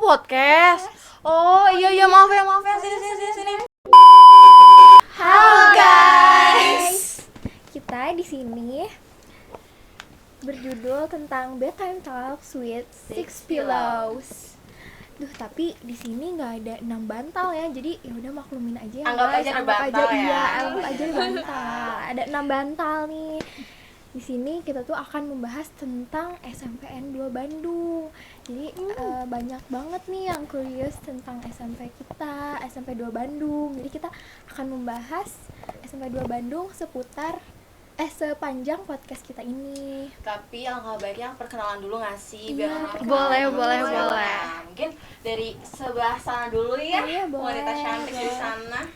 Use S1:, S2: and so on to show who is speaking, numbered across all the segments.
S1: podcast. Oh iya maaf ya sini.
S2: Halo guys. Kita di sini berjudul tentang bedtime talks with six pillows. Tapi di sini nggak ada 6 bantal ya, jadi ya udah maklumin aja ya.
S1: Anggap aja ada bantal ya.
S2: Iya, anggap aja ada bantal. Ada 6 bantal nih. Di sini kita tuh akan membahas tentang SMPN 2 Bandung. Jadi banyak banget nih yang curious tentang SMP kita, SMP 2 Bandung. Jadi kita akan membahas SMP 2 Bandung sepanjang podcast kita ini.
S1: Tapi alangkah baiknya perkenalan dulu nggak sih? Biar orang
S3: Boleh.
S1: Mungkin dari sebelah sana dulu ya.
S2: Iya, boleh.
S1: Wanita cantik di sana.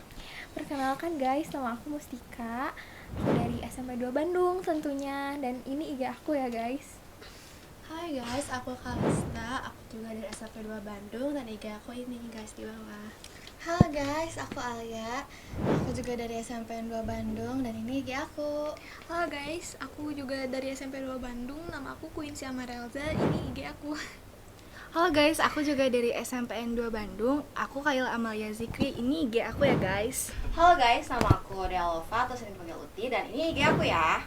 S2: Perkenalkan guys, nama aku Mustika. Aku dari SMP 2 Bandung tentunya, dan ini IG aku ya guys.
S3: Hai guys, aku Kalista, aku juga dari SMP 2 Bandung dan IG aku ini guys di bawah.
S4: Halo guys, aku Alia. Aku juga dari SMP 2 Bandung dan ini IG aku.
S5: Halo guys, aku juga dari SMP 2 Bandung, nama aku Quincy Amarelza, ini IG aku.
S3: Halo guys, aku juga dari SMPN 2 Bandung, aku Kaila Amalia Zikri, ini IG aku ya guys.
S1: Halo guys, nama aku Dealova atau sering panggil Uti dan ini IG aku ya.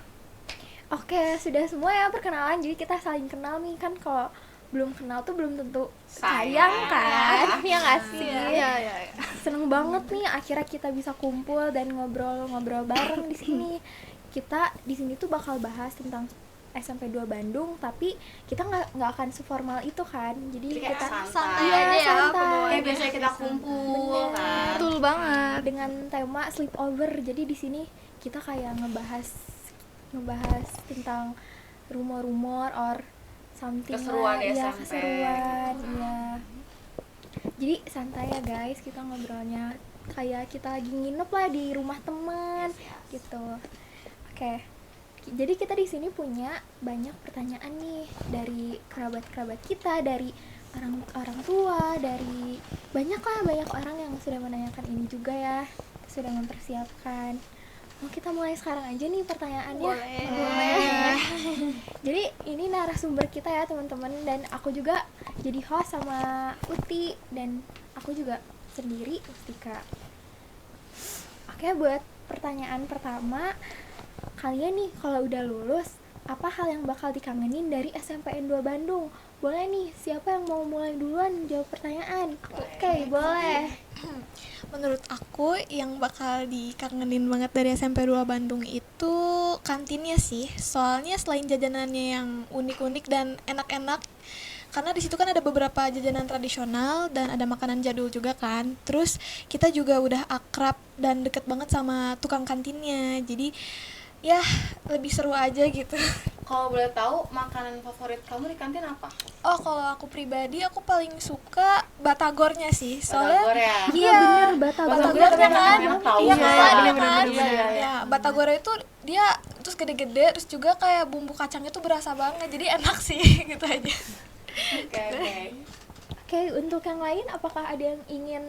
S2: Oke, sudah semua ya perkenalan, jadi kita saling kenal nih kan. Kalau belum kenal tuh belum tentu sayang kan, ya nggak sih?
S3: Iya.
S2: Seneng banget nih akhirnya kita bisa kumpul dan ngobrol bareng di sini. Kita di sini tuh bakal bahas tentang SMP 2 Bandung, tapi kita nggak akan seformal itu kan. Jadi kita
S1: santai
S2: aja ya,
S1: kayak biasanya kita kumpul kan.
S3: Betul banget.
S2: Dengan tema sleepover. Jadi di sini kita kayak ngebahas tentang rumor-rumor or something
S1: Keseruan
S2: lah.
S1: ya,
S2: Iya,
S1: SMP.
S2: keseruan, iya. Jadi santai ya guys, kita ngobrolnya kayak kita lagi nginep lah di rumah teman gitu. Oke. Jadi kita di sini punya banyak pertanyaan nih dari kerabat-kerabat kita, dari orang tua, dari banyak orang yang sudah menanyakan ini juga ya, sudah mempersiapkan. Mau kita mulai sekarang aja nih pertanyaannya? Boleh. Jadi ini narasumber kita ya teman-teman, dan aku juga jadi host sama Uti, dan aku juga sendiri, Mustika. Oke, buat pertanyaan pertama, kalian nih kalau udah lulus, apa hal yang bakal dikangenin dari SMPN 2 Bandung? Boleh nih, siapa yang mau mulai duluan jawab pertanyaan? Oke, boleh.
S5: Menurut aku yang bakal dikangenin banget dari SMP 2 Bandung itu kantinnya sih. Soalnya selain jajanannya yang unik-unik dan enak-enak, karena di situ kan ada beberapa jajanan tradisional dan ada makanan jadul juga kan. Terus kita juga udah akrab dan deket banget sama tukang kantinnya. Jadi ya lebih seru aja gitu.
S1: Kalau boleh tahu makanan favorit kamu di kantin apa?
S5: Oh, kalau aku pribadi aku paling suka batagornya sih. Soalnya
S1: Batagor ya?
S2: Iya bener,
S5: batagornya kan. Iya
S1: kan?
S5: kan?
S1: Iya.
S5: Ya, batagornya itu dia terus gede-gede, terus juga kayak bumbu kacangnya tuh berasa banget. Jadi enak sih gitu aja.
S1: Oke.
S2: Oke, untuk yang lain apakah ada yang ingin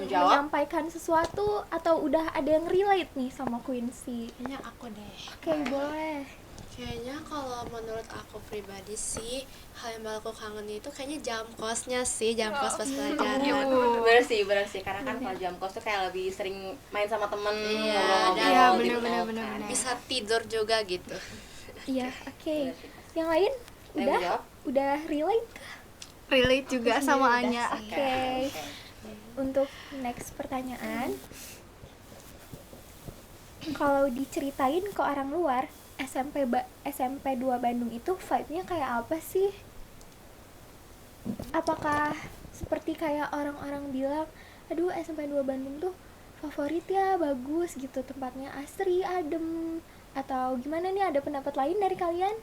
S1: Jawab?
S2: menyampaikan sesuatu atau udah ada yang relate nih sama Quincy?
S3: Kayaknya aku deh.
S2: Oke, boleh.
S3: Kayaknya kalau menurut aku pribadi sih, hal yang bakal aku kangen itu kayaknya jam kosnya sih, jam kos pas pelajaran.
S1: Bener sih, karena kan kalau jam kos tuh kayak lebih sering main sama temen.
S3: Iya,
S1: ngobrol gitu.
S3: bener. Bisa tidur juga gitu.
S2: Iya, oke. Yang lain
S1: Yang
S2: udah?
S1: jawab?
S2: Udah relate?
S3: Relate juga sama Anya.
S2: Oke. Untuk next pertanyaan, kalau diceritain ke orang luar, SMP 2 Bandung itu vibe-nya kayak apa sih? Apakah seperti kayak orang-orang bilang, aduh SMP 2 Bandung tuh favorit ya, bagus gitu, tempatnya asri, adem, atau gimana nih, ada pendapat lain dari kalian?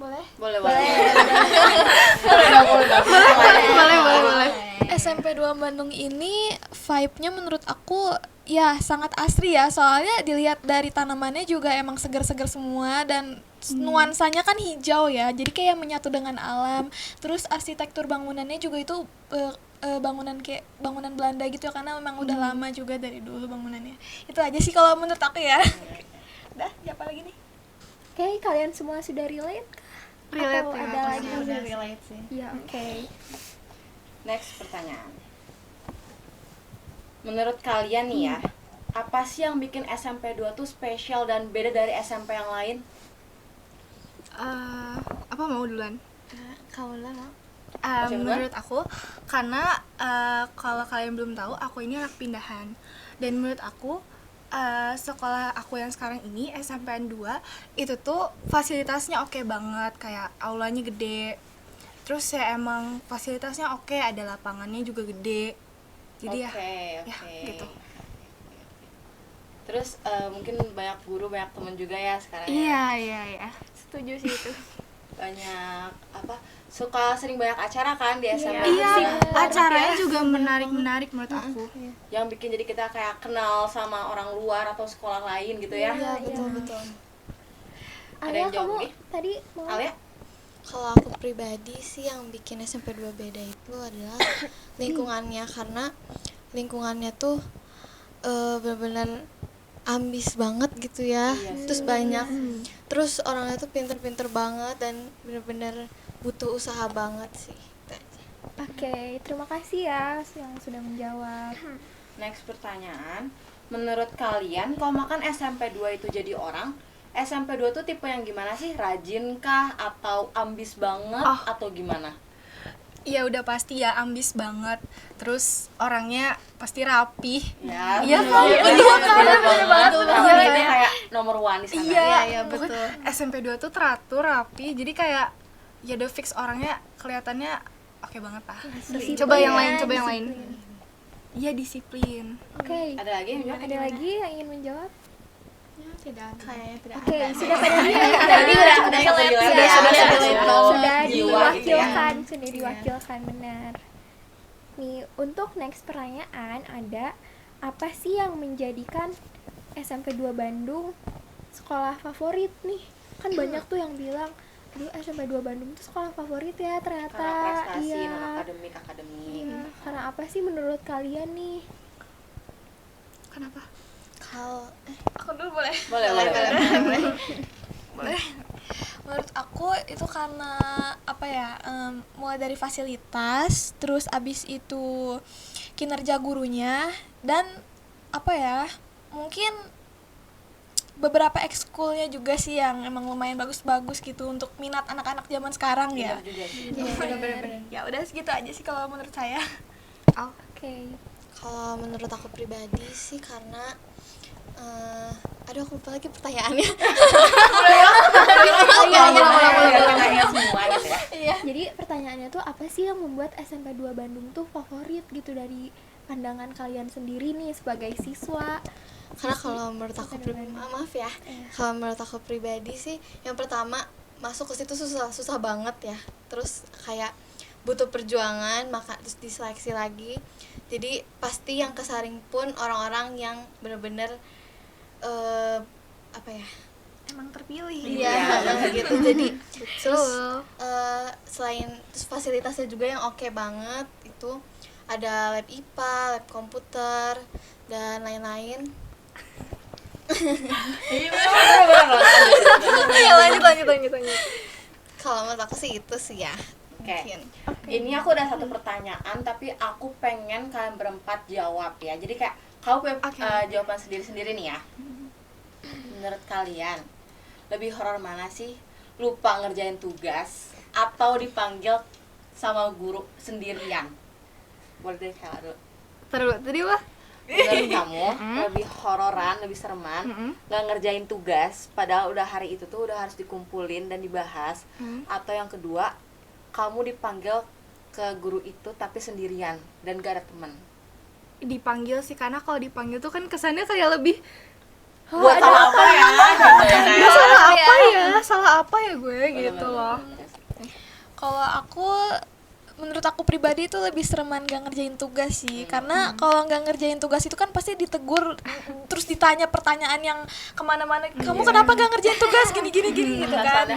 S5: Boleh?
S1: Boleh.
S5: SMP 2 Bandung ini vibe-nya menurut aku ya sangat asri ya, soalnya dilihat dari tanamannya juga emang segar-segar semua dan nuansanya kan hijau ya, jadi kayak menyatu dengan alam. Terus arsitektur bangunannya juga itu bangunan Belanda gitu ya, karena memang udah lama juga dari dulu bangunannya. Itu aja sih kalau menurut aku ya. Udah, siapa lagi nih?
S2: Oke, kalian semua sudah relate kah?
S3: Relate
S2: Atau
S3: ya,
S2: ada lagi?
S4: Udah relate sih.
S2: Ya, oke.
S1: Next pertanyaan. Menurut kalian nih ya, apa sih yang bikin SMP 2 tuh spesial dan beda dari SMP yang lain?
S6: Apa mau duluan?
S4: Kamu lah mau?
S1: Siapa duluan?
S6: Menurut aku, karena kalau kalian belum tahu, aku ini anak pindahan. Dan menurut aku, sekolah aku yang sekarang ini, SMPN 2, itu tuh fasilitasnya oke banget. Kayak aulanya gede. Terus ya emang fasilitasnya oke, ada lapangannya juga gede. Jadi
S1: Oke.
S6: gitu.
S1: Terus mungkin banyak guru, banyak teman juga ya sekarang.
S6: Iya.
S2: Setuju sih itu.
S1: Banyak suka sering banyak acara kan di SMP.
S6: Iya, acaranya juga menarik menurut aku.
S1: Yang bikin jadi kita kayak kenal sama orang luar atau sekolah lain gitu ya.
S4: Iya, betul.
S1: Ada
S2: Alia,
S1: yang jawab
S2: kamu
S1: nih?
S2: tadi mau
S1: Alia?
S4: Kalau aku pribadi sih yang bikin SMP 2 beda itu adalah lingkungannya, karena lingkungannya tuh benar-benar ambis banget gitu ya.
S1: Iya sih.
S4: Terus banyak, terus orangnya tuh pinter-pinter banget dan benar-benar butuh usaha banget sih. Itu aja.
S2: Oke, terima kasih ya yang sudah menjawab.
S1: Next pertanyaan. Menurut kalian kalau makan SMP 2 itu jadi orang, SMP 2 tuh tipe yang gimana sih? Rajin kah atau ambis banget atau gimana?
S6: Iya udah pasti ya ambis banget. Terus orangnya pasti rapih.
S1: Ya,
S6: Iya,
S1: bener banget.
S6: bener
S1: Rapih
S6: banget.
S1: itu kayak nomor one di sana.
S4: Iya, betul.
S6: SMP 2 tuh teratur, rapi. Jadi kayak ya udah fix orangnya kelihatannya oke banget lah.
S2: Disiplin
S6: Coba yang
S2: ya,
S6: lain, coba yang lain.
S2: disiplin.
S6: Iya disiplin.
S2: Oke.
S1: Ada lagi yang jawab?
S2: Ada lagi yang ingin menjawab?
S4: Kayaknya tidak
S2: Oke,
S4: ada.
S2: sudah pada
S1: Tadi udah
S2: sudah
S1: jiwa gitu ya.
S2: diwakilkan, sudah diwakilkan benar. Nih, untuk next pertanyaan ada, apa sih yang menjadikan SMP 2 Bandung sekolah favorit nih? Kan banyak tuh yang bilang, aduh SMP 2 Bandung tuh sekolah favorit ya ternyata.
S1: Karena prestasi,
S2: Iya.
S1: non akademik.
S2: Iya, karena apa sih menurut kalian nih?
S6: Kenapa?
S4: Kalau
S5: Aku dulu boleh?
S1: Boleh.
S5: Boleh. Menurut aku itu karena apa ya, mulai dari fasilitas, terus abis itu kinerja gurunya, dan apa ya, mungkin beberapa ekskulnya juga sih yang emang lumayan bagus-bagus gitu untuk minat anak-anak zaman sekarang ya.
S1: Bener juga sih.
S4: benar-benar.
S5: Ya udah segitu aja sih kalau menurut saya.
S2: Oke.
S4: Kalau menurut aku pribadi sih karena aduh aku lupa lagi pertanyaannya.
S1: Tanya semua gitu ya.
S2: Jadi pertanyaannya tuh apa sih yang membuat SMP 2 Bandung tuh favorit gitu dari pandangan kalian sendiri nih sebagai siswa?
S4: Karena kalau menurut aku maaf ya, kalau menurut aku pribadi sih yang pertama masuk ke situ susah banget ya. Terus kayak butuh perjuangan, maka terus diseleksi lagi. Jadi pasti yang kesaring pun orang-orang yang benar-benar apa ya?
S5: Emang terpilih.
S4: Iya, gitu. Jadi terus selain terus fasilitasnya juga yang oke banget, itu ada lab IPA, lab komputer dan lain-lain.
S5: Ya lanjut.
S4: Kalau menurut aku sih itu sih ya.
S1: Oke.
S4: Mungkin.
S1: Ini aku ada satu pertanyaan tapi aku pengen kalian berempat jawab ya. Jadi kayak kamu punya jawaban sendiri-sendiri nih ya. Menurut kalian lebih horor mana sih? Lupa ngerjain tugas atau dipanggil sama guru sendirian? Boleh deh Kak dulu.
S6: Terus tadi wah.
S1: Menurut kamu lebih hororan, lebih sereman nggak ngerjain tugas padahal udah hari itu tuh udah harus dikumpulin dan dibahas, atau yang kedua kamu dipanggil ke guru itu tapi sendirian dan gak ada teman?
S6: Dipanggil sih, karena kalau dipanggil tuh kan kesannya kayak lebih
S1: Buat salah apa ya?
S6: salah apa ya gue gitu loh.
S5: Kalau aku, menurut aku pribadi itu lebih sereman gak ngerjain tugas sih. Karena kalau gak ngerjain tugas itu kan pasti ditegur, terus ditanya pertanyaan yang kemana-mana, kamu kenapa gak ngerjain tugas gini gitu kan.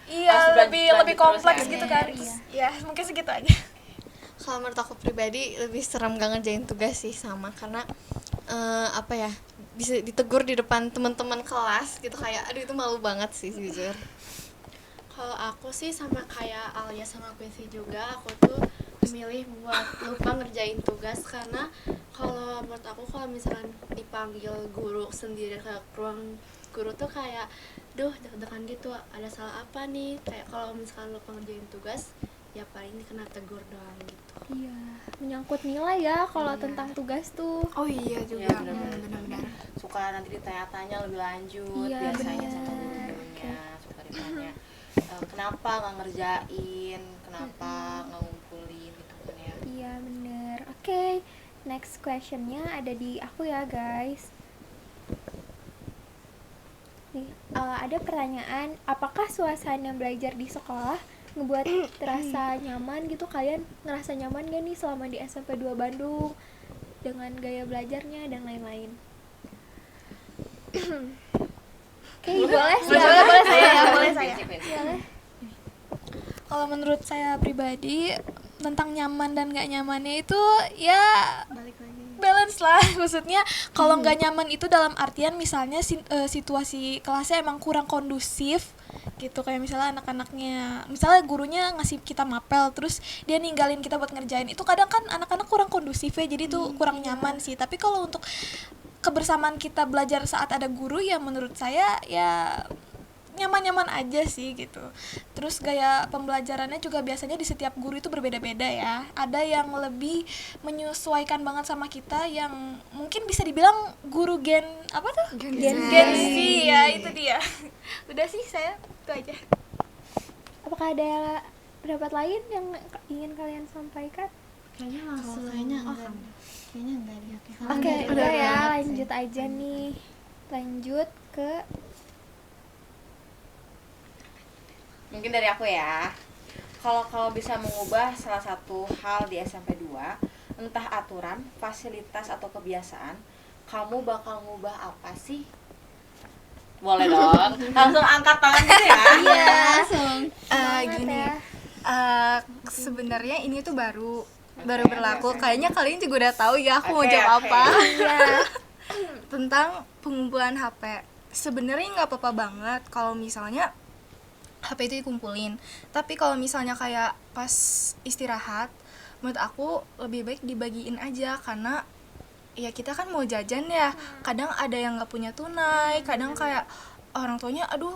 S5: Iya, lebih kompleks gitu kan. Ya mungkin segitu aja.
S4: Kalau menurut aku pribadi lebih serem gak ngerjain tugas sih, sama karena apa ya, bisa ditegur di depan teman-teman kelas gitu, kayak aduh itu malu banget sih jujur.
S3: Kalau aku sih sama kayak Alia sama Quincy juga, aku tuh memilih buat lupa ngerjain tugas, karena kalau menurut aku kalau misalkan dipanggil guru sendiri ke ruang guru tuh kayak deg-degan gitu, ada salah apa nih, kayak kalau misalkan lupa ngerjain tugas ya paling dikena tegur doang gitu.
S2: Iya, menyangkut nilai ya kalau tentang tugas tuh.
S6: Oh iya juga.
S1: Iya, benar-benar.
S6: Benar-benar.
S1: Suka nanti ditanya-tanya lebih lanjut,
S2: Iya,
S1: biasanya sama
S2: bener.
S1: gurunya suka ditanya kenapa nggak ngerjain, kenapa nggak ngumpulin gitu kan ya.
S2: Iya bener. Oke, next questionnya ada di aku ya guys. Nih, ada pertanyaan, apakah suasana belajar di sekolah ngebuat terasa nyaman gitu? Kalian ngerasa nyaman gak nih selama di SMP 2 Bandung dengan gaya belajarnya dan lain-lain? Oke, boleh siapa?
S6: Boleh saya ya, boleh saya.
S2: Boleh.
S5: Kalau menurut saya pribadi tentang nyaman dan gak nyamannya itu ya balance lah. Maksudnya kalau nggak nyaman itu dalam artian misalnya situasi kelasnya emang kurang kondusif gitu, kayak misalnya anak-anaknya, misalnya gurunya ngasih kita mapel terus dia ninggalin kita buat ngerjain, itu kadang kan anak-anak kurang kondusif ya, jadi itu kurang nyaman sih. Tapi kalau untuk kebersamaan kita belajar saat ada guru ya menurut saya ya nyaman-nyaman aja sih gitu. Terus gaya pembelajarannya juga biasanya di setiap guru itu berbeda-beda ya. Ada yang lebih menyesuaikan banget sama kita, yang mungkin bisa dibilang guru gen apa tuh? Gen Z ya, itu dia. Udah sih saya itu aja.
S2: Apakah ada pendapat lain yang ingin kalian sampaikan?
S4: Kayaknya langsung kayaknya enggak deh.
S2: Oke, udah ya, lanjut aja nih. Lanjut ke
S1: Mungkin dari aku ya. Kalau bisa mengubah salah satu hal di SMP 2, entah aturan, fasilitas atau kebiasaan, kamu bakal ngubah apa sih? Boleh dong. Langsung angkat tangan gitu ya.
S2: iya, langsung.
S6: Gini.
S2: ya.
S6: Sebenarnya ini tuh baru
S1: Oke,
S6: berlaku.
S1: oke.
S6: Kayaknya kalian juga udah tahu ya aku mau
S1: Oke,
S6: jawab
S1: oke.
S6: apa.
S2: Iya.
S6: Tentang pengumpulan HP. Sebenarnya nggak apa-apa banget kalau misalnya HP itu dikumpulin. Tapi kalau misalnya kayak pas istirahat, menurut aku lebih baik dibagiin aja, karena ya kita kan mau jajan ya. Kadang ada yang nggak punya tunai, kadang kayak orang tuanya aduh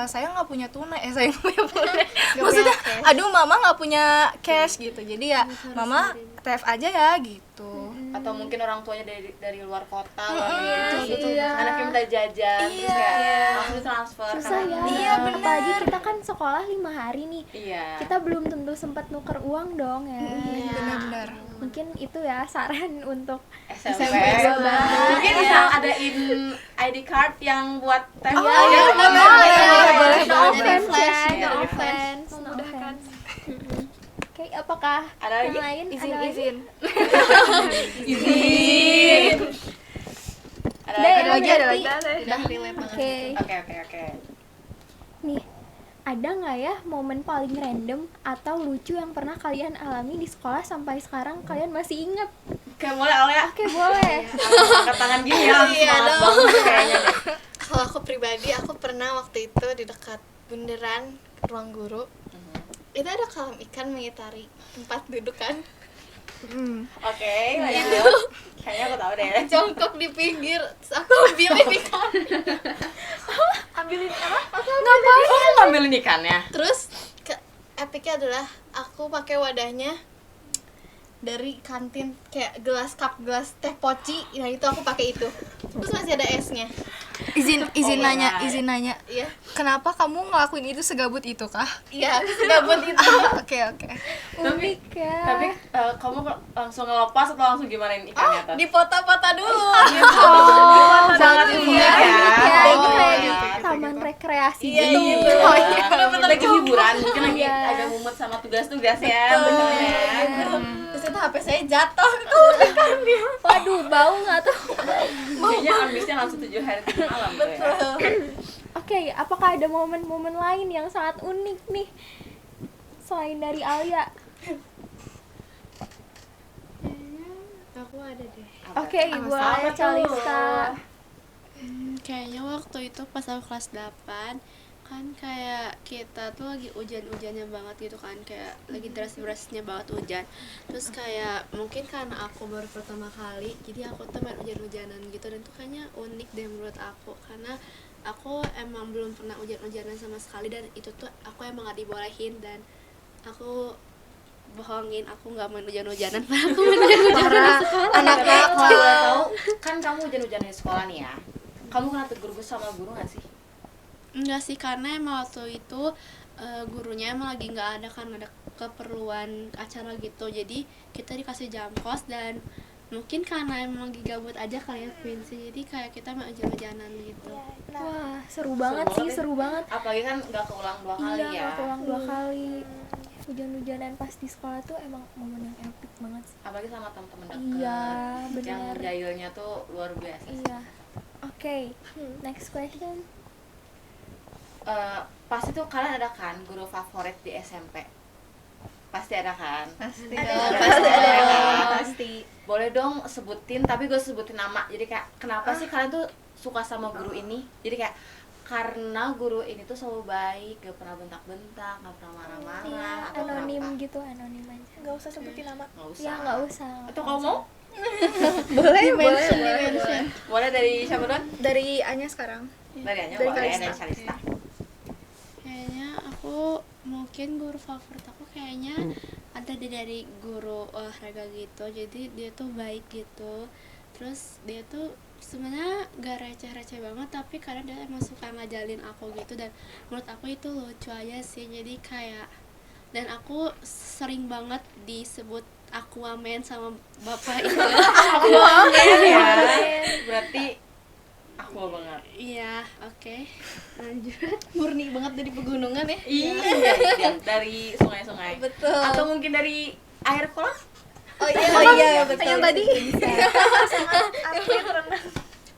S6: saya nggak punya tunai, saya nggak punya tunai. Maksudnya aduh mama nggak punya cash gitu. Jadi ya mama TF aja ya gitu.
S1: Atau mungkin orang tuanya dari luar kota, luar negeri gitu.
S2: iya.
S1: Anaknya minta jajan, terus kayak langsung transfer.
S2: Susah ya.
S6: Iya, bener.
S2: Apalagi kita kan sekolah 5 hari nih.
S1: Iya.
S2: Kita belum tentu sempat nuker uang dong ya.
S6: Benar-benar.
S2: Mungkin itu ya saran untuk
S1: SMP.
S2: SMP.
S1: Mungkin bisa adain ID card yang buat teh.
S2: Iya,
S1: boleh.
S2: No offense ya,
S1: Iya,
S2: no
S1: dari
S2: offense, no offense. Oke, apakah
S1: Ada
S2: yang
S1: lagi?
S2: lain? Ada lagi?
S1: Izin. Ada lagi?
S6: Ada lagi.
S4: Udah relate banget.
S2: Oke.
S1: Oke.
S2: Nih, ada nggak ya momen paling random atau lucu yang pernah kalian alami di sekolah sampai sekarang kalian masih inget?
S1: Oke, boleh Alia.
S2: Oke, boleh.
S1: Angkat tangan gini ya, semangat banget kayaknya deh.
S4: Kalau aku pribadi, aku pernah waktu itu di dekat bundaran ruang guru. Itu ada kolam ikan mengitari tempat duduk kan.
S1: Oke, lanjut. Kayaknya aku tahu deh.
S4: Jongkok di pinggir, terus aku ambilin ikan.
S6: Ambilin apa?
S1: Ngapain? Oh, ngambilin ikannya?
S4: Terus epicnya adalah aku pakai wadahnya dari kantin, kayak gelas teh poci. Nah itu aku pakai itu. Terus masih ada esnya.
S6: Izin
S1: Oh,
S6: nanya,
S1: right.
S6: izin nanya.
S4: Iya.
S6: Kenapa kamu ngelakuin itu segabut itu kah?
S4: Iya, gabut itu.
S6: Oke.
S2: Unik ya.
S1: Tapi kamu langsung ngelepas atau langsung gimanain ikannya tuh?
S4: Dipota-pota dulu.
S1: Sangat unik ya.
S2: Ya, ini
S1: Oh,
S2: kayak
S1: iya.
S2: taman rekreasi
S4: Iya,
S2: gitu.
S4: gitu.
S1: Oh iya, lagi hiburan, mungkin lagi
S2: Iya.
S1: ada mumet sama tugas-tugas ya. Betul ya.
S4: Terus itu HP saya jatuh.
S2: Waduh, bau nggak tuh?
S1: Kayaknya ambisnya langsung 7 hari 7 malam tuh ya.
S2: Oke, apakah ada momen-momen lain yang sangat unik nih selain dari Alia?
S3: Aku ada deh.
S2: Oke, boleh
S1: tuh?
S2: Calista.
S3: Kayaknya waktu itu pas aku kelas 8, kan kayak kita tuh lagi hujan-hujannya banget gitu kan, kayak lagi deras-derasnya banget hujan. Terus kayak mungkin karena aku baru pertama kali, jadi aku tuh main hujan-hujanan gitu, dan tuh kayaknya unik deh menurut aku, karena aku emang belum pernah hujan-hujanan sama sekali, dan itu tuh aku emang gak dibolehin, dan aku bohongin aku nggak main hujan-hujanan, padahal aku main hujan-hujanan di sekolah.
S1: Anak kalau boleh tahu kan kamu hujan-hujanan di sekolah nih ya, kamu kena tegur sama guru nggak sih?
S3: Enggak sih, karena emang waktu itu gurunya emang lagi nggak ada karena ada keperluan acara gitu, jadi kita dikasih jam kos, dan mungkin karena emang lagi gabut aja kali ya Quincy, jadi kayak kita main hujan-hujanan gitu.
S2: Wah, seru banget sih, seru banget.
S1: Apalagi kan nggak keulang 2 kali
S2: Iya,
S1: ya.
S2: nggak keulang 2 kali. Hujan-hujanan pas di sekolah tuh emang momen yang epic banget sih.
S1: Apalagi sama temen-temen deket.
S2: Iya,
S1: Yang
S2: benar.
S1: jahilnya tuh luar biasa.
S2: Iya. Oke, next question.
S1: Pasti tuh kalian ada kan guru favorit di SMP? Pasti ada kan?
S4: Pasti
S1: Pasti ada kan?
S4: pasti.
S1: Boleh dong sebutin, tapi gue sebutin nama. Jadi kayak kenapa sih kalian tuh suka sama guru ini? Jadi kayak karena guru ini tuh selalu baik, gak pernah bentak-bentak, gak pernah marah-marah.
S2: Iya,
S1: atau
S2: anonim
S1: kenapa?
S2: gitu, anonim aja.
S5: Nggak usah sebutin nama.
S1: Nggak usah.
S2: Ya nggak usah.
S1: Itu kamu mau?
S4: Boleh,
S1: Boleh dari siapa dong?
S6: Dari Anya sekarang.
S1: Dari Anya,
S6: Dari
S1: boleh.
S6: Kalista.
S1: Dari Kalista.
S3: Kayaknya aku mungkin guru favorit aku kayaknya ada dari guru olahraga gitu, jadi dia tuh baik gitu, terus dia tuh sebenarnya gak receh-receh banget, tapi kadang dia emang suka ngajalin aku gitu, dan menurut aku itu lucu aja sih. Jadi kayak, dan aku sering banget disebut Aquaman sama bapak itu.
S1: Aquaman ya. Berarti aku banget.
S3: Iya, oke. Lanjut.
S4: Murni banget dari pegunungan ya.
S1: Iya, dari sungai-sungai.
S4: Betul.
S1: Atau mungkin dari air kolam?
S4: Oh iya betul.
S5: Yang tadi.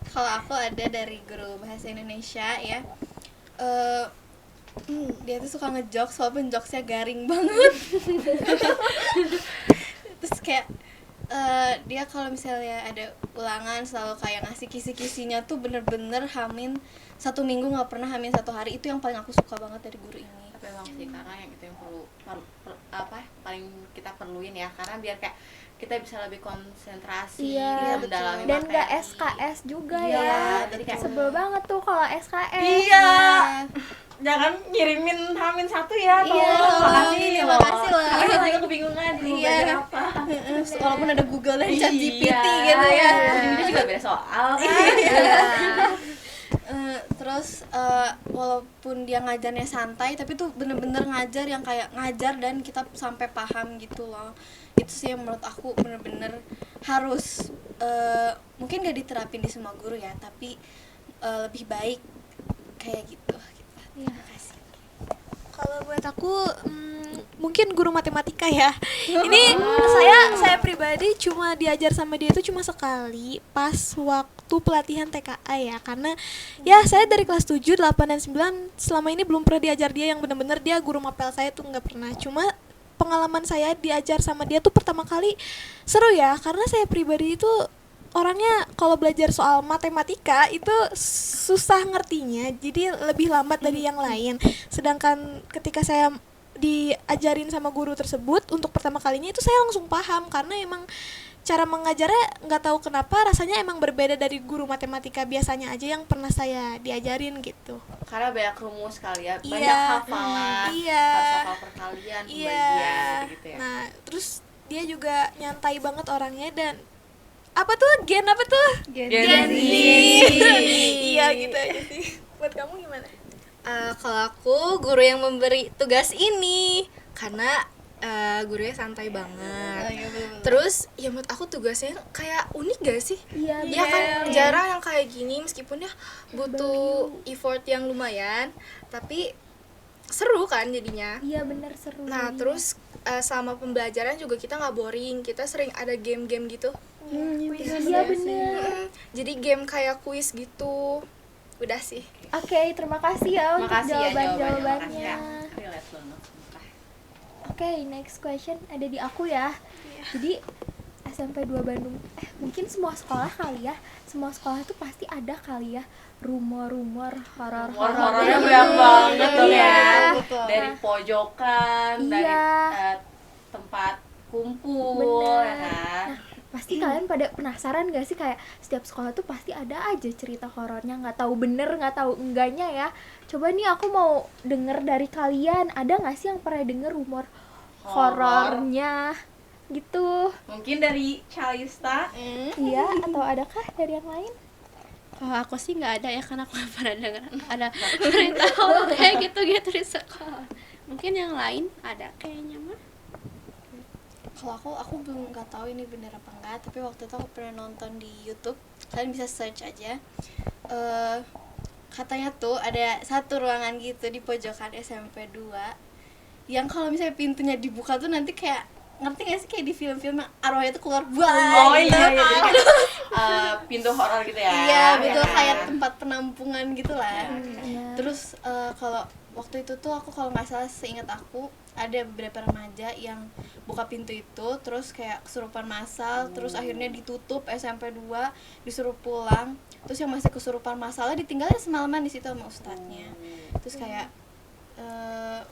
S4: Kalau aku ada dari guru bahasa Indonesia ya. Dia tuh suka ngejokes walaupun jokesnya garing banget. Terus kayak dia kalau misalnya ada ulangan selalu kayak ngasih kisi-kisinya tuh bener-bener hamin 1 minggu, nggak pernah hamin 1 hari. Itu yang paling aku suka banget dari guru ini.
S1: Tapi emang sih karena yang itu yang paling kita perluin ya, karena biar kayak kita bisa lebih konsentrasi,
S2: Iya,
S1: bisa
S2: betul.
S1: mendalami
S2: Dan
S1: materi.
S2: nggak SKS juga
S1: Iya,
S2: ya.
S1: jadi kayak
S2: Sebel banget tuh kalau SKS.
S1: Iya. Jangan ngirimin hamin 1 ya,
S4: Iya,
S1: tolong.
S4: makasih,
S1: loh.
S4: makasih lah.
S1: Karena kita lagi kebingungan mau
S4: Iya.
S1: belajar apa.
S4: Walaupun ada Google dan
S1: Iya.
S4: ChatGPT gitu ya.
S1: Ujung-ujungnya juga beda soal kan.
S4: Terus walaupun dia ngajarnya santai, tapi tuh bener-bener ngajar yang kayak ngajar dan kita sampai paham gitu loh. Itu sih yang menurut aku bener-bener harus mungkin gak diterapin di semua guru ya, tapi lebih baik kayak gitu.
S2: Iya.
S5: Kalau buat aku mungkin guru matematika ya. Ini saya pribadi cuma diajar sama dia itu cuma sekali pas waktu pelatihan TKA ya. Karena ya saya dari kelas 7, 8 dan 9 selama ini belum pernah diajar dia yang benar-benar dia guru mapel saya tuh nggak pernah. Cuma pengalaman saya diajar sama dia tuh pertama kali seru ya, karena saya pribadi itu orangnya kalau belajar soal matematika itu susah ngertinya, jadi lebih lambat dari yang lain. Sedangkan ketika saya diajarin sama guru tersebut untuk pertama kalinya itu saya langsung paham, karena emang cara mengajarnya nggak tahu kenapa rasanya emang berbeda dari guru matematika biasanya aja yang pernah saya diajarin gitu.
S1: Karena banyak rumus kali ya,
S5: Iya.
S1: banyak hafalan,
S5: Iya.
S1: harus hafal perkalian, pembagian gitu ya.
S5: Nah, terus dia juga nyantai banget orangnya, dan apa tuh Gen
S1: Gen Z.
S5: Iya gitu aja sih. Buat kamu gimana?
S4: Kalau aku guru yang memberi tugas ini karena gurunya santai banget.
S6: Terus ya menurut aku tugasnya kayak unik gak sih?
S2: Iya,
S6: Ya kan
S2: bener.
S6: jarang yang kayak gini, meskipun ya butuh effort yang lumayan, tapi seru kan jadinya.
S2: Iya bener, seru.
S6: Nah
S2: jadinya.
S6: terus selama pembelajaran juga kita nggak boring, kita sering ada game-game gitu.
S2: Iya bener.
S6: Jadi game kayak kuis gitu. Udah sih.
S2: Oke, terima kasih ya untuk
S1: Makasih ya
S2: jawaban-jawabannya.
S1: makasih ya. Relate banget. sumpah.
S2: Oke, next question ada di aku ya. Jadi SMP 2 Bandung, mungkin semua sekolah kali ya, semua sekolah tuh pasti ada kali ya rumor-rumor horor-horor.
S1: Horornya banyak banget dong
S2: Iya.
S1: ya.
S4: Betul.
S1: Dari pojokan, dari
S2: Iya.
S1: tempat kumpul, ya
S2: Bener.
S1: kan?
S2: Pasti kalian pada penasaran gak sih, kayak setiap sekolah tuh pasti ada aja cerita horornya, nggak tahu bener nggak tahu enggaknya ya. Coba nih aku mau denger dari kalian, ada nggak sih yang pernah denger rumor horornya gitu?
S1: Mungkin dari Calista.
S2: Iya, atau adakah dari yang lain?
S3: Kalau aku sih nggak ada ya, karena aku nggak pernah dengar ada berita horor kayak gitu-gitu di sekolah. Mungkin yang lain ada kayaknya mah.
S4: Kalau aku belum nggak tahu ini bener apa enggak, tapi waktu itu aku pernah nonton di YouTube, kalian bisa search aja. Katanya tuh ada satu ruangan gitu di pojokan SMP 2 yang kalau misalnya pintunya dibuka tuh nanti kayak, ngerti gak sih kayak di film-film arwahnya tuh keluar
S1: Oh
S4: gitu.
S1: iya, jadi kayak, pintu horor gitu ya.
S4: Iya, betul,
S1: Ya.
S4: kayak tempat penampungan gitu lah.
S2: Iya.
S4: Terus kalau waktu itu tuh aku kalau nggak salah seingat aku ada beberapa remaja yang buka pintu itu terus kayak kesurupan massal, terus akhirnya ditutup SMP 2, disuruh pulang. Terus yang masih kesurupan massalnya ditinggalin semalaman di situ sama ustadznya. Terus kayak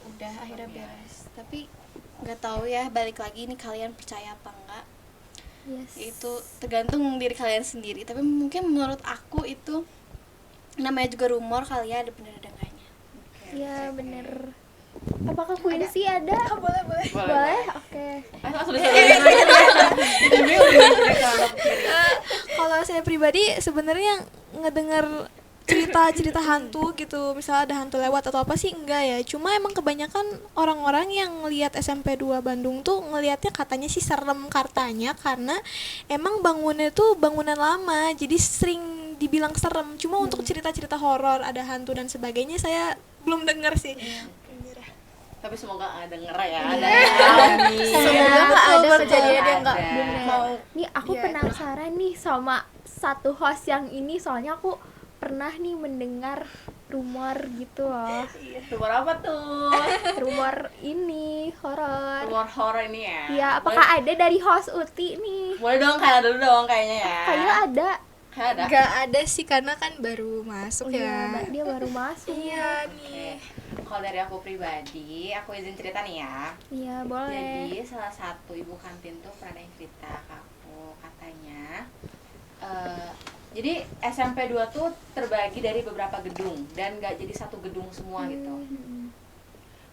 S4: udah akhirnya beres. Tapi nggak tahu ya, balik lagi ini kalian percaya apa enggak?
S2: Yes.
S4: Itu tergantung diri kalian sendiri. Tapi mungkin menurut aku itu namanya juga rumor kali ya, ada bener ada enggaknya.
S2: Iya, bener. Apakah Quincy ada?
S4: Boleh.
S2: Boleh? Oke.
S1: Langsung disodori.
S5: Kalau saya pribadi sebenarnya ngedenger cerita hantu gitu, misalnya ada hantu lewat atau apa sih enggak ya, cuma emang kebanyakan orang-orang yang ngelihat SMP 2 Bandung tuh ngelihatnya katanya sih serem katanya, karena emang bangunnya tuh bangunan lama jadi sering dibilang serem. Cuma untuk cerita-cerita horor ada hantu dan sebagainya saya belum dengar sih.
S1: Tapi semoga nggak denger ya.
S2: Semoga nggak ada
S1: kejadian yang nggak
S2: mau. Nih aku penasaran nih sama satu host yang ini, soalnya aku pernah nih mendengar rumor gitu loh.
S1: Rumor apa tuh?
S2: Rumor ini horor.
S1: Rumor horor ini ya.
S2: Iya, apakah ada dari host Uti nih?
S1: Boleh dong, kayak dulu dong kayaknya ya.
S2: Kayaknya ada.
S1: Kayak ada.
S6: Gak ada sih, karena kan baru masuk
S2: Iya,
S6: ya.
S2: dia baru masuk.
S6: Iya
S1: Oke.
S6: nih.
S1: Kalau dari aku pribadi, aku izin cerita nih ya.
S2: Iya, boleh.
S1: Jadi salah satu ibu kantin tuh pernah ada yang cerita ke aku, katanya jadi SMP 2 tuh terbagi dari beberapa gedung dan gak jadi satu gedung semua gitu.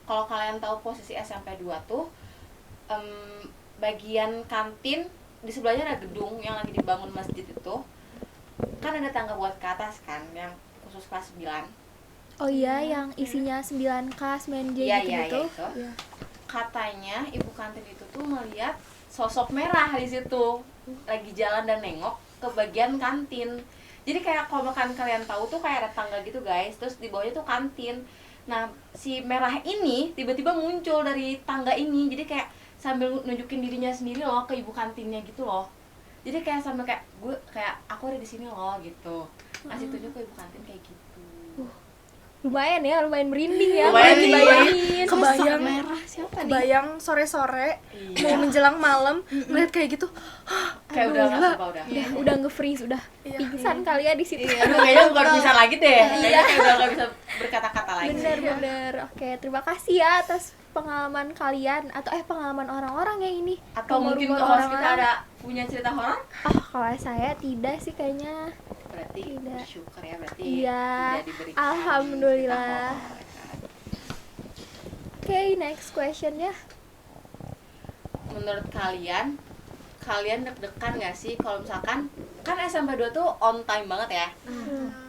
S1: Kalau kalian tahu posisi SMP 2 tuh bagian kantin di sebelahnya ada gedung yang lagi dibangun masjid itu. Kan ada tangga buat ke atas kan, yang khusus kelas 9.
S2: Oh iya, yang isinya 9K, 9J
S1: Iya,
S2: gitu-gitu.
S1: itu. Katanya ibu kantin itu tuh melihat sosok merah di situ lagi jalan dan nengok ke bagian kantin. Jadi kayak kalau makan kalian tahu tuh kayak ada tangga gitu guys, terus di bawahnya tuh kantin. Nah si merah ini tiba-tiba muncul dari tangga ini, jadi kayak sambil nunjukin dirinya sendiri loh ke ibu kantinnya gitu loh. Jadi kayak sambil kayak aku ada di sini loh gitu, ngasih tunjuk ke ibu kantin kayak gitu.
S2: Lumayan ya, lumayan merinding ya.
S1: Lumayan
S2: kalau
S1: nih.
S2: dibayangin.
S6: Kebayang
S4: Merah siapa nih?
S6: Kebayang sore-sore
S1: Iya.
S6: mau menjelang malam ngeliat kayak gitu.
S1: Kayak udah nggak suka udah.
S2: Udah nge-freeze, udah pingsan kali ya di situ.
S1: Aduh kayaknya bukan bisa lagi deh. Kayaknya kayak udah nggak bisa berkata-kata lagi.
S2: Bener. Oke, terima kasih ya atas pengalaman kalian atau pengalaman orang-orang yang ini.
S1: Atau mungkin
S2: Rumor-rumor
S1: kalau kita
S2: orang-orang.
S1: ada punya cerita horor?
S2: Kalau saya tidak sih kayaknya.
S1: Berarti
S2: Tidak.
S1: bersyukur ya, berarti
S2: Iya,
S1: tidak diberikan
S2: alhamdulillah.
S1: cerita horor, ya kan?
S2: Oke, next question ya.
S1: Menurut kalian deg-degan gak sih kalau misalkan kan SMP 2 tuh on time banget ya,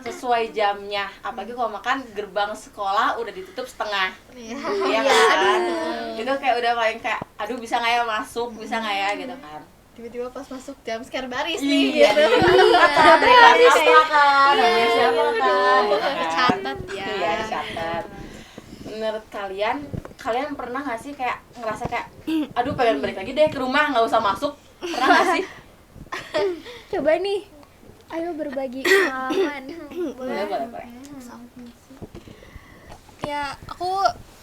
S1: sesuai jamnya, apalagi kalau makan gerbang sekolah udah ditutup setengah, iya kan? Itu kayak udah paling kayak aduh bisa nggak ya masuk, bisa nggak ya gitu kan?
S4: Tiba-tiba pas masuk jam scare baris
S1: Iya,
S4: nih gitu.
S1: udah dari kelas apa kan, namanya siapa kan, gitu kan?
S3: Dicatat ya.
S1: Iya, dicatat. Menurut kalian pernah nggak sih kayak ngerasa kayak aduh pengen balik lagi deh ke rumah, nggak usah masuk, pernah nggak sih?
S2: Coba nih, ayo berbagi pengalaman.
S1: Boleh.
S5: Ya, aku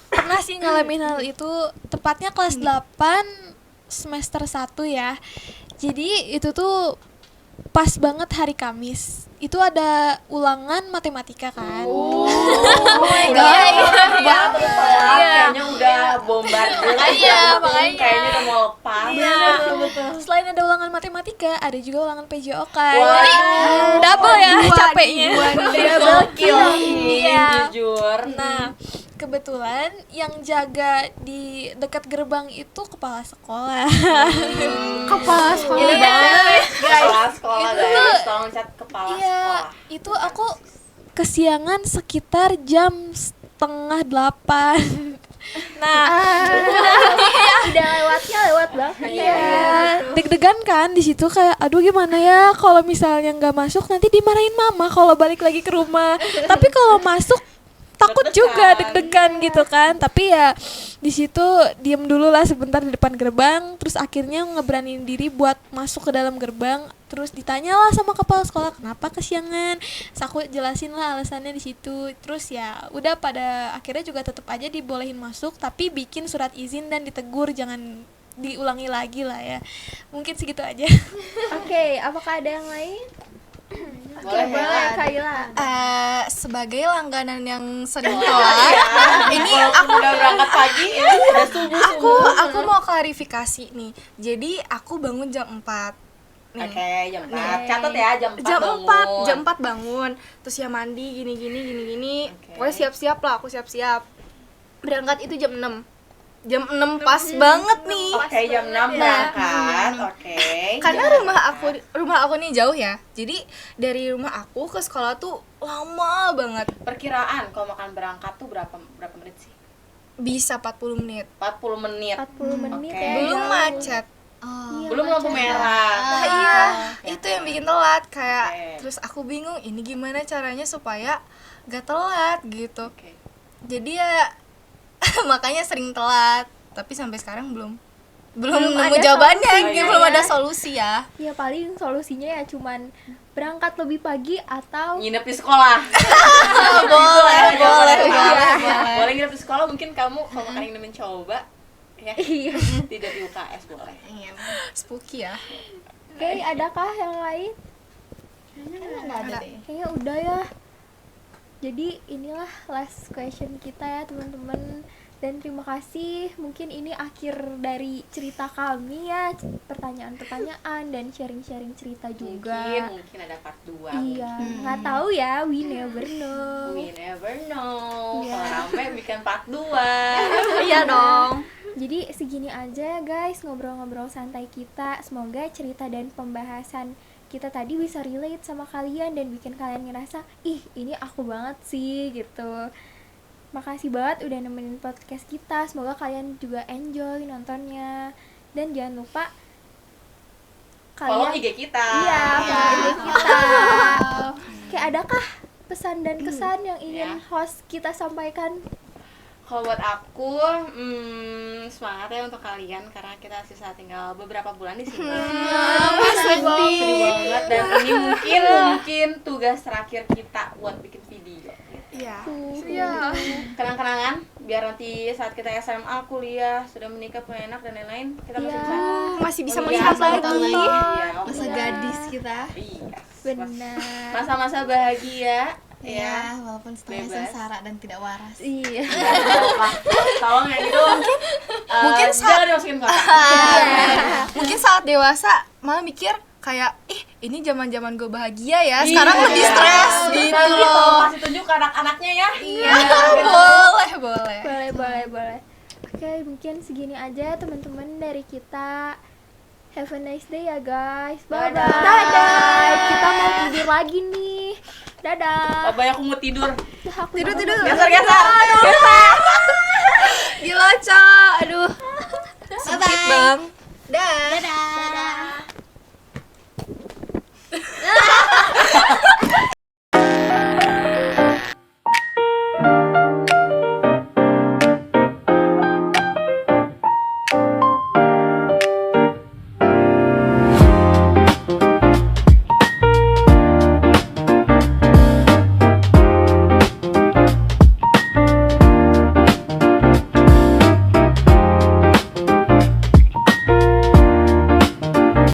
S5: pernah sih ngalamin hal itu, tepatnya kelas 8 semester 1 ya. Jadi itu tuh pas banget hari Kamis. Itu ada ulangan matematika kan.
S1: Kayaknya udah bombardir.
S5: makanya.
S1: Kayaknya udah mau lepas.
S5: Selain ada ulangan matematika, ada juga ulangan PJOK.
S1: Wah.
S5: Jadi double ya capeknya.
S1: Double kill.
S5: Iya.
S1: Jujur.
S5: Nah, kebetulan yang jaga di dekat gerbang itu kepala sekolah.
S6: Kepala sekolah.
S5: Ini guys,
S1: Kepala sekolah
S5: itu
S1: guys, tolong cat kepala
S5: iya,
S1: sekolah.
S5: itu aku kesiangan sekitar jam 7:30. Nah,
S2: Udah lewat banget.
S5: iya, deg-degan kan di situ kayak aduh gimana ya kalau misalnya nggak masuk nanti dimarahin mama kalau balik lagi ke rumah. Tapi kalau masuk takut juga deg-degan gitu kan, tapi ya di situ diem dulu lah sebentar di depan gerbang, terus akhirnya ngeberaniin diri buat masuk ke dalam gerbang, terus ditanyalah sama kepala sekolah kenapa kesiangan, terus aku jelasin lah alasannya di situ, terus ya udah pada akhirnya juga tetap aja dibolehin masuk, tapi bikin surat izin dan ditegur jangan diulangi lagi lah ya, mungkin segitu aja.
S2: Oke, apakah ada yang lain?
S1: Boleh
S2: Boleh, Kaila.
S6: Sebagai langganan yang sering telat,
S1: Ini aku udah berangkat pagi, udah subuh.
S6: aku mau klarifikasi nih. Jadi aku bangun jam 4. Nih.
S1: Oke, jam 4. Catat ya, jam 4
S6: Jam
S1: bangun.
S6: 4, jam 4 bangun. Terus ya mandi gini.
S1: Oke.
S6: Pokoknya siap-siap lah, aku siap-siap. Berangkat itu jam 6. Jam 6 pas banget nih.
S1: Oke, jam 6 berangkat. Oke.
S6: Karena rumah aku nih jauh ya. Jadi dari rumah aku ke sekolah tuh lama banget.
S1: Perkiraan kalau makan berangkat tuh berapa menit sih?
S6: Bisa 40 menit.
S1: 40 menit.
S2: 40 menit
S1: Oke.
S2: ya.
S6: Belum
S2: jauh.
S6: macet.
S2: Iya,
S1: Belum lampu
S2: macet.
S1: merah.
S6: Nah, iya, itu yang bikin telat kayak.
S1: Oke.
S6: Terus aku bingung ini gimana caranya supaya gak telat gitu.
S1: Oke.
S6: Jadi ya makanya sering telat. Tapi sampai sekarang belum
S2: Belum
S6: nemu
S2: ada
S6: jawabannya,
S1: solusinya
S6: belum
S1: ya.
S6: ada solusi ya.
S2: Ya paling solusinya ya cuman berangkat lebih pagi atau
S1: Nginep di sekolah.
S6: boleh.
S1: Boleh nginep di sekolah, mungkin kamu kalau makan ingin mencoba ya.
S2: Iya.
S1: Tidak di UKS boleh.
S6: Spooky ya.
S2: Oke, adakah yang lain? Kayaknya udah ya. Jadi inilah last question kita ya teman-teman. Dan terima kasih, mungkin ini akhir dari cerita kami ya, pertanyaan-pertanyaan dan sharing-sharing cerita juga.
S1: Mungkin ada part 2.
S2: Iya, nggak tahu ya, we never know.
S1: We never know.
S2: Iya.
S1: Kalau rame bikin part 2.
S2: Iya dong. Jadi segini aja ya guys, ngobrol-ngobrol santai kita. Semoga cerita dan pembahasan kita tadi bisa relate sama kalian dan bikin kalian ngerasa, ih ini aku banget sih gitu. Makasih banget udah nemenin podcast kita. Semoga kalian juga enjoy nontonnya. Dan jangan lupa
S1: Follow
S2: kalian
S1: IG kita.
S2: Iya, follow IG kita. Kayak adakah pesan dan kesan yang ingin host kita sampaikan?
S1: Kalau buat aku, semangat ya untuk kalian karena kita sisa tinggal beberapa bulan di sini. Sedih banget dan ini mungkin tugas terakhir kita buat bikin video.
S6: Iya.
S1: Kenang-kenangan biar nanti saat kita SMA, kuliah, sudah menikah, punya anak dan lain-lain, kita masih bisa
S6: Masih bisa melihat lagi.
S1: Iya,
S4: Masa gadis kita.
S1: Iya.
S2: Benar.
S1: Masa-masa bahagia.
S4: Ya, walaupun setengah
S1: Bebas.
S4: sengsara dan tidak waras.
S2: Iya.
S1: Tolong ya gitu.
S6: Mungkin
S1: jangan dimasukin kotak.
S6: Mungkin saat dewasa malah mikir kayak ini zaman-zaman gue bahagia ya. Sekarang
S1: Iya.
S6: lebih stres gitu
S1: Nanti
S6: loh.
S1: tolong kasih tunjuk ke anak-anaknya ya.
S6: Iya, boleh.
S2: Boleh. Oke, mungkin segini aja teman-teman dari kita. Have a nice day ya guys. Bye bye. Dadah. Kita mau tidur lagi nih. Dadah.
S1: Oh, banyak aku mau tidur.
S2: Tidur.
S1: Geser.
S6: Gila, Ca. Aduh.
S4: Bye bye.
S6: Dah.
S4: Dadah.